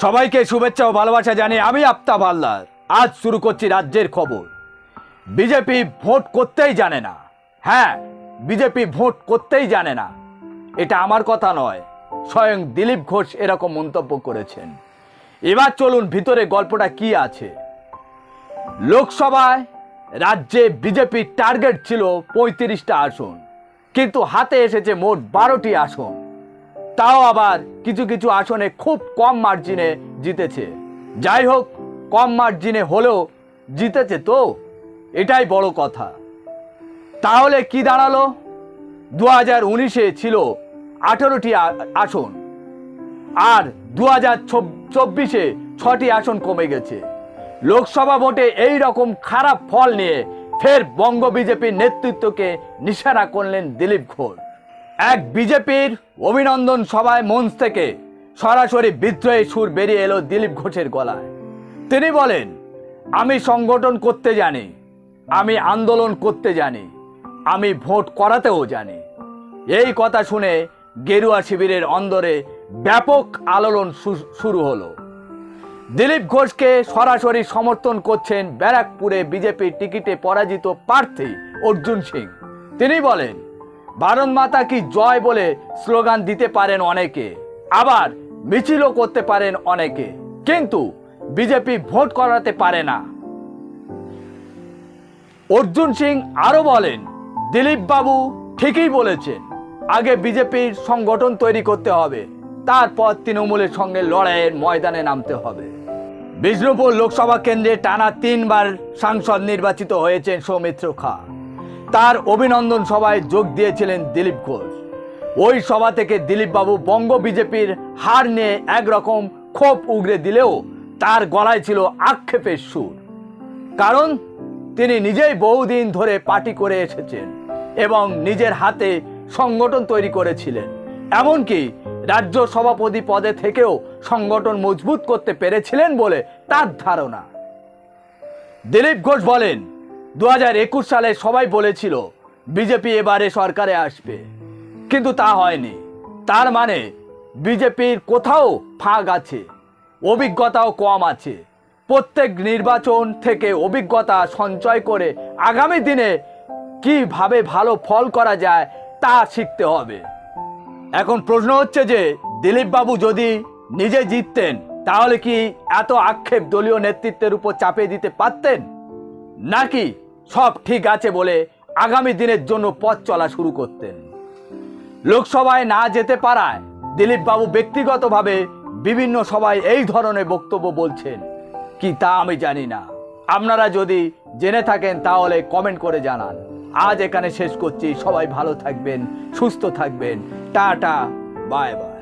সবাইকে শুভেচ্ছা ও ভালোবাসা জানিয়ে আমি আফতাব হালদার আজ শুরু করছি রাজ্যের খবর। বিজেপি ভোট করতেই জানে না। হ্যাঁ, বিজেপি ভোট করতেই জানে না। এটা আমার কথা নয়, স্বয়ং দিলীপ ঘোষ এরকম মন্তব্য করেছেন। এবার চলুন ভিতরে গল্পটা কি আছে। লোকসভায় রাজ্যে বিজেপির টার্গেট ছিল 35টা আসন, কিন্তু হাতে এসেছে মোট 12টি আসন। তাও আবার কিছু কিছু আসনে খুব কম মার্জিনে জিতেছে। যাই হোক, কম মার্জিনে হলেও জিতেছে, তো এটাই বড় কথা। তাহলে কি দাঁড়ালো? 2019-এ ছিল 18টি আসন, আর 2024-এ 6টি আসন কমে গেছে। লোকসভা ভোটে এই রকম খারাপ ফল নিয়ে ফের বঙ্গ বিজেপির নেতৃত্বকে নিশানা করলেন দিলীপ ঘোষ। এক বিজেপির অভিনন্দন সভায় মঞ্চ থেকে সরাসরি বিদ্রোহী সুর বেরিয়ে এলো দিলীপ ঘোষের গলায়। তিনি বলেন, আমি সংগঠন করতে জানি, আমি আন্দোলন করতে জানি, আমি ভোট করাতেও জানি। এই কথা শুনে গেরুয়া শিবিরের অন্দরে ব্যাপক আলোড়ন শুরু হলো। দিলীপ ঘোষকে সরাসরি সমর্থন করছেন ব্যারাকপুরে বিজেপির টিকিটে পরাজিত প্রার্থী অর্জুন সিং। তিনি বলেন, ভারত মাতা কি জয় বলে স্লোগান দিতে পারেন অনেকে, আবার মিছিলও করতে পারেন অনেকে, কিন্তু বিজেপি ভোট করাতে পারে না। অর্জুন সিং আরো বলেন, দিলীপ বাবু ঠিকই বলেছেন, আগে বিজেপির সংগঠন তৈরি করতে হবে, তারপর তৃণমূলের সঙ্গে লড়াইয়ের ময়দানে নামতে হবে। বিষ্ণুপুর লোকসভা কেন্দ্রে টানা 3 বার সাংসদ নির্বাচিত হয়েছেন সৌমিত্র খাঁ। তার অভিনন্দন সভায় যোগ দিয়েছিলেন দিলীপ ঘোষ। ওই সভা থেকে দিলীপ বাবু বঙ্গ বিজেপির হার নিয়ে একরকম ক্ষোভ উগরে দিলেও তার গলায় ছিল আক্ষেপের সুর। কারণ তিনি নিজেই বহুদিন ধরে পার্টি করে এসেছেন এবং নিজের হাতে সংগঠন তৈরি করেছিলেন। এমনকি রাজ্য সভাপতি পদে থেকেও সংগঠন মজবুত করতে পেরেছিলেন বলে তার ধারণা। দিলীপ ঘোষ বলেন, 2021 সালে সবাই বলেছিল বিজেপি এবারে সরকারে আসবে, কিন্তু তা হয়নি। তার মানে বিজেপির কোথাও ফাঁক আছে, অভিজ্ঞতাও কম আছে। প্রত্যেক নির্বাচন থেকে অভিজ্ঞতা সঞ্চয় করে আগামী দিনে কিভাবে ভালো ফল করা যায় তা শিখতে হবে। এখন প্রশ্ন হচ্ছে যে, দিলীপ বাবু যদি নিজে জিততেন তাহলে কি এত আক্ষেপ দলীয় নেতৃত্বের উপর চাপিয়ে দিতে পারতেন, নাকি সব ঠিক আছে বলে আগামী দিনের জন্য পথ চলা শুরু করতেন? লোকসভায় না যেতে পারায় দিলীপ বাবু ব্যক্তিগতভাবে বিভিন্ন সভায় এই ধরনের বক্তব্য বলছেন কি তা আমি জানি না। আপনারা যদি জেনে থাকেন তাহলে কমেন্ট করে জানান। আজ এখানে শেষ করছি। সবাই ভালো থাকবেন, সুস্থ থাকবেন। Tata, bye bye.